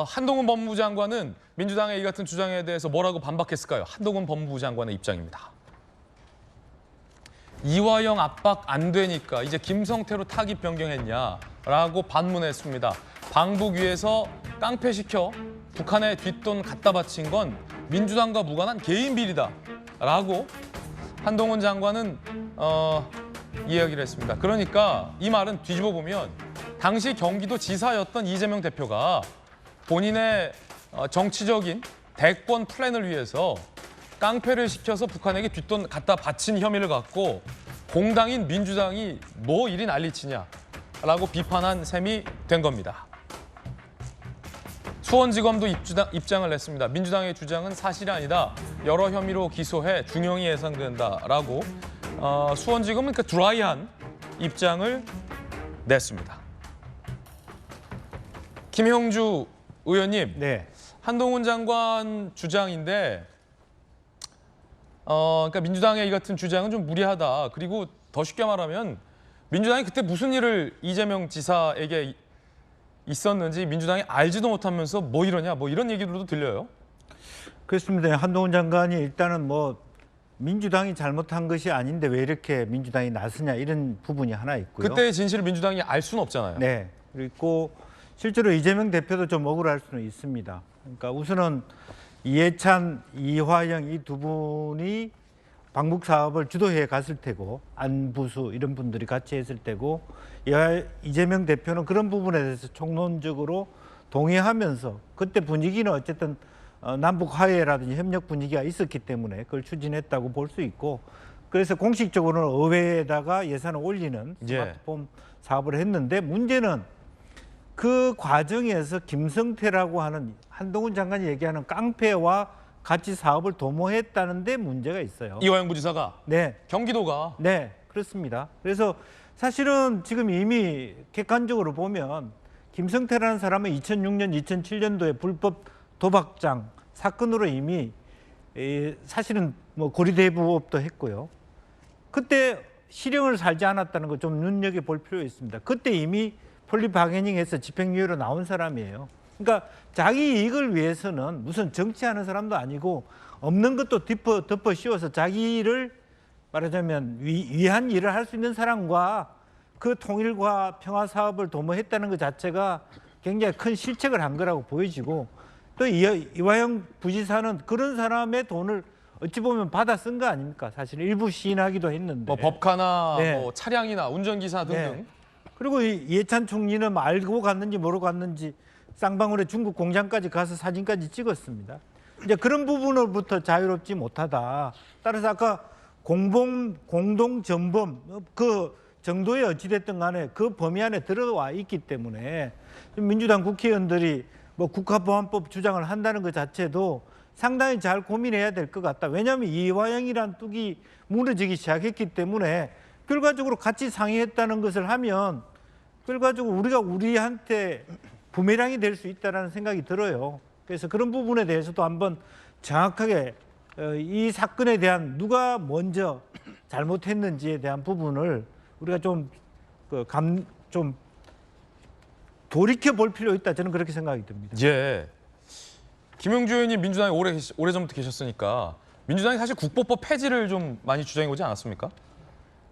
한동훈 법무부 장관은 민주당의 이 같은 주장에 대해서 뭐라고 반박했을까요? 한동훈 법무부 장관의 입장입니다. 이화영 압박 안 되니까 이제 김성태로 타깃 변경했냐라고 반문했습니다. 방북 위에서 깡패시켜 북한에 뒷돈 갖다 바친 건 민주당과 무관한 개인 비리다라고 한동훈 장관은 이야기를 했습니다. 그러니까 이 말은 뒤집어 보면 당시 경기도 지사였던 이재명 대표가 본인의 정치적인 대권 플랜을 위해서 깡패를 시켜서 북한에게 뒷돈 갖다 바친 혐의를 갖고 공당인 민주당이 뭐 이리 난리치냐라고 비판한 셈이 된 겁니다. 수원지검도 입장을 냈습니다. 민주당의 주장은 사실이 아니다. 여러 혐의로 기소해 중형이 예상된다라고 수원지검은 그 드라이한 입장을 냈습니다. 김형주 의원님, 네. 한동훈 장관 주장인데 그러니까 민주당의 이 같은 주장은 좀 무리하다. 그리고 더 쉽게 말하면 민주당이 그때 무슨 일을 이재명 지사에게 있었는지 민주당이 알지도 못하면서 뭐 이러냐 뭐 이런 얘기들도 들려요. 그렇습니다. 한동훈 장관이 일단은 뭐 민주당이 잘못한 것이 아닌데 왜 이렇게 민주당이 나서냐 이런 부분이 하나 있고요. 그때의 진실을 민주당이 알 수는 없잖아요. 네. 그리고 실제로 이재명 대표도 좀 억울할 수는 있습니다. 그러니까 우선은 이해찬, 이화영 이 두 분이 방북 사업을 주도해 갔을 테고 안부수 이런 분들이 같이 했을 테고 이재명 대표는 그런 부분에 대해서 총론적으로 동의하면서 그때 분위기는 어쨌든 남북 화해라든지 협력 분위기가 있었기 때문에 그걸 추진했다고 볼 수 있고 그래서 공식적으로는 의회에다가 예산을 올리는 스마트폰 사업을 했는데 문제는 그 과정에서 김성태라고 하는 한동훈 장관이 얘기하는 깡패와 같이 사업을 도모했다는 데 문제가 있어요. 이화영 부지사가? 네. 경기도가? 네, 그렇습니다. 그래서 사실은 지금 이미 객관적으로 보면 김성태라는 사람은 2006년, 2007년도에 불법 도박장 사건으로 이미 사실은 뭐 고리대부업도 했고요. 그때 실형을 살지 않았다는 거 좀 눈여겨볼 필요가 있습니다. 그때 이미 폴리 바게닝해서 집행유예로 나온 사람이에요. 그러니까 자기 이익을 위해서는 무슨 정치하는 사람도 아니고 없는 것도 덮어 씌워서 자기를 말하자면 위한 일을 할 수 있는 사람과 그 통일과 평화 사업을 도모했다는 것 자체가 굉장히 큰 실책을 한 거라고 보여지고 또 이화영 부지사는 그런 사람의 돈을 어찌 보면 받아 쓴 거 아닙니까? 사실 일부 시인하기도 했는데. 뭐 법카나 네. 뭐 차량이나 운전기사 등등. 네. 그리고 이해찬 총리는 알고 갔는지 모르고 갔는지 쌍방울의 중국 공장까지 가서 사진까지 찍었습니다. 이제 그런 부분으로부터 자유롭지 못하다. 따라서 아까 공동 전범 그 정도의 어찌됐든 간에 그 범위 안에 들어와 있기 때문에 민주당 국회의원들이 뭐 국가보안법 주장을 한다는 것 자체도 상당히 잘 고민해야 될 것 같다. 왜냐하면 이화영이란 뚝이 무너지기 시작했기 때문에 결과적으로 같이 상의했다는 것을 하면 결과적으로 우리가 우리한테 부메랑이 될 수 있다는 생각이 들어요. 그래서 그런 부분에 대해서도 한번 정확하게 이 사건에 대한 누가 먼저 잘못했는지에 대한 부분을 우리가 좀 돌이켜 볼 필요 있다. 저는 그렇게 생각이 듭니다. 예. 김용주 의원님 민주당에 오래전부터 계셨으니까 민주당이 사실 국보법 폐지를 좀 많이 주장해 오지 않았습니까?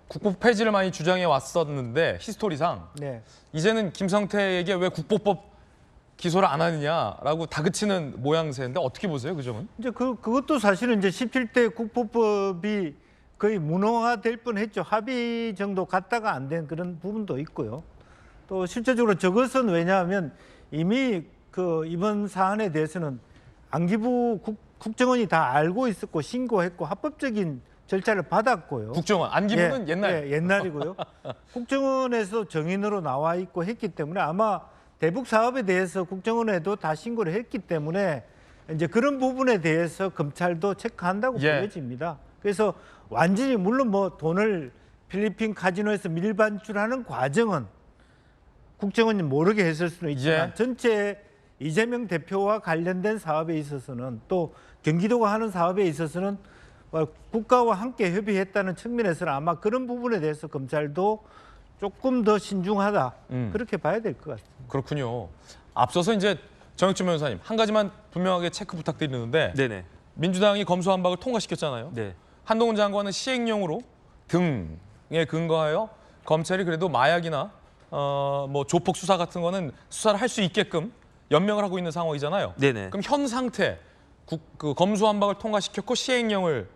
국보법 폐지를 많이 주장해 왔었는데 히스토리상 네. 이제는 김성태에게 왜 국보법 기소를 안 하느냐라고 다그치는 모양새인데 어떻게 보세요, 그 점은? 이제 그것도 사실은 이제 17대 국보법이 거의 무능화될 뻔했죠. 합의 정도 갔다가 안 된 그런 부분도 있고요. 또 실제적으로 저것은 왜냐하면 이미 그 이번 사안에 대해서는 안기부 국정원이 다 알고 있었고 신고했고 합법적인 절차를 받았고요. 국정원, 안기부는 옛날. 예, 옛날이고요. 국정원에서 정인으로 나와 있고 했기 때문에 아마 대북 사업에 대해서 국정원에도 다 신고를 했기 때문에 이제 그런 부분에 대해서 검찰도 체크한다고 보여집니다. 그래서 완전히 물론 뭐 돈을 필리핀 카지노에서 밀반출하는 과정은 국정원이 모르게 했을 수는 있지만 전체 이재명 대표와 관련된 사업에 있어서는 또 경기도가 하는 사업에 있어서는 국가와 함께 협의했다는 측면에서는 아마 그런 부분에 대해서 검찰도 조금 더 신중하다 그렇게 봐야 될 것 같습니다. 그렇군요. 앞서서 이제 정혁준 변호사님, 한 가지만 분명하게 체크 부탁드리는데 네네. 민주당이 검수완박을 통과시켰잖아요. 네. 한동훈 장관은 시행령으로 등에 근거하여 검찰이 그래도 마약이나 뭐 조폭 수사 같은 거는 수사를 할 수 있게끔 연명을 하고 있는 상황이잖아요. 네네. 그럼 현 상태 그 검수완박을 통과시켰고 시행령을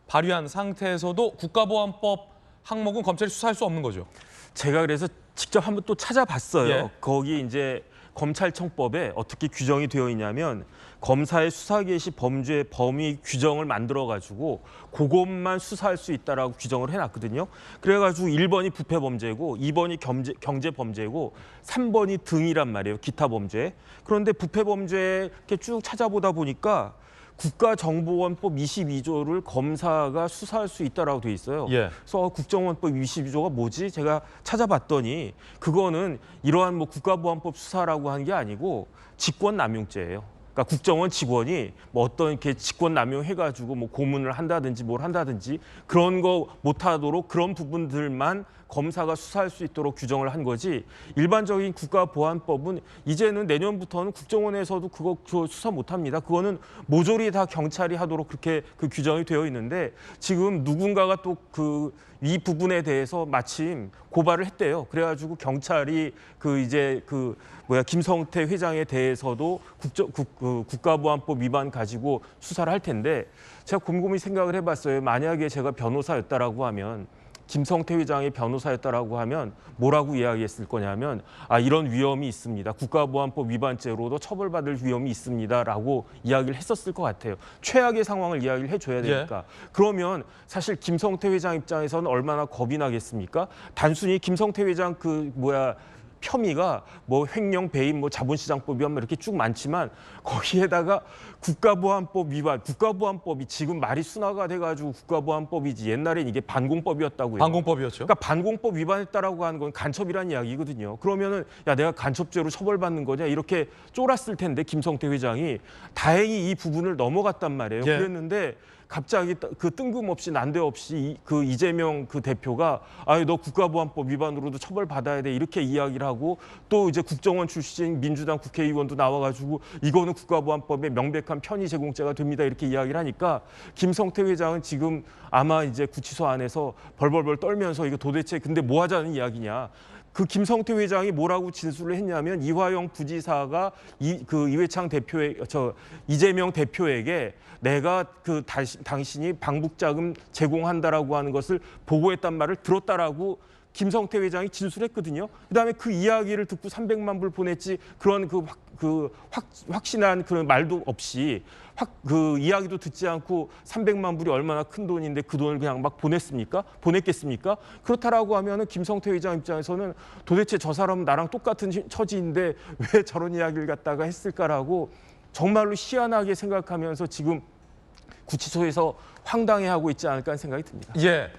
발의한 상태에서도 국가보안법 항목은 검찰이 수사할 수 없는 거죠. 제가 그래서 직접 한번 또 찾아봤어요. 예. 거기 이제 검찰청법에 어떻게 규정이 되어 있냐면 검사의 수사 개시 범죄 범위 규정을 만들어 가지고 그것만 수사할 수 있다라고 규정을 해놨거든요. 그래가지고 1번이 부패 범죄고 2번이 경제 범죄고 3번이 등이란 말이에요. 기타 범죄. 그런데 부패 범죄 이렇게 쭉 찾아보다 보니까 국가정보원법 22조를 검사가 수사할 수 있다라고 돼 있어요. 예. 그래서 국정원법 22조가 뭐지? 제가 찾아봤더니 그거는 이러한 뭐 국가보안법 수사라고 한 게 아니고 직권남용죄예요. 그러니까 국정원 직원이 뭐 어떤 이렇게 직권남용 해가지고 뭐 고문을 한다든지 뭘 한다든지 그런 거 못하도록 그런 부분들만 검사가 수사할 수 있도록 규정을 한 거지 일반적인 국가보안법은 이제는 내년부터는 국정원에서도 그거 수사 못합니다. 그거는 모조리 다 경찰이 하도록 그렇게 그 규정이 되어 있는데 지금 누군가가 또 이 부분에 대해서 마침 고발을 했대요. 그래가지고 경찰이 김성태 회장에 대해서도 국가보안법 위반 가지고 수사를 할 텐데 제가 곰곰이 생각을 해봤어요. 만약에 제가 변호사였다라고 하면 김성태 회장이 변호사였다라고 하면 뭐라고 이야기했을 거냐면 이런 위험이 있습니다. 국가보안법 위반죄로도 처벌받을 위험이 있습니다라고 이야기를 했었을 것 같아요. 최악의 상황을 이야기를 해줘야 되니까. 그러면 사실 김성태 회장 입장에서는 얼마나 겁이 나겠습니까? 단순히 김성태 회장 혐의가 뭐 횡령, 배임, 뭐 자본시장법 위반 이렇게 쭉 많지만 거기에다가 국가보안법 위반, 국가보안법이 지금 말이 순화가 돼가지고 국가보안법이지 옛날엔 이게 반공법이었다고요. 반공법이었죠. 그러니까 반공법 위반했다라고 하는 건 간첩이란 이야기거든요. 그러면은 야 내가 간첩죄로 처벌받는 거냐 이렇게 쫄았을 텐데 김성태 회장이 다행히 이 부분을 넘어갔단 말이에요. 예. 그랬는데 갑자기 그 뜬금없이 난데없이 그 이재명 그 대표가 너 국가보안법 위반으로도 처벌받아야 돼 이렇게 이야기를 하고 또 이제 국정원 출신 민주당 국회의원도 나와가지고 이거는 국가보안법의 명백한 편의 제공죄가 됩니다 이렇게 이야기를 하니까 김성태 회장은 지금 아마 이제 구치소 안에서 벌벌벌 떨면서 이거 도대체 근데 뭐 하자는 이야기냐. 그 김성태 회장이 뭐라고 진술을 했냐면 이화영 부지사가 이회창 이재명 대표에게 내가 당신이 방북자금 제공한다라고 하는 것을 보고했단 말을 들었다라고 김성태 회장이 진술했거든요. 그다음에 그 이야기를 듣고 300만 불 보냈지 그런 확신한 그런 말도 없이 그 이야기도 듣지 않고 300만 불이 얼마나 큰 돈인데 그 돈을 그냥 막 보냈겠습니까? 그렇다라고 하면은 김성태 회장 입장에서는 도대체 저 사람은 나랑 똑같은 처지인데 왜 저런 이야기를 갖다가 했을까라고 정말로 희한하게 생각하면서 지금 구치소에서 황당해하고 있지 않을까 하는 생각이 듭니다. 예.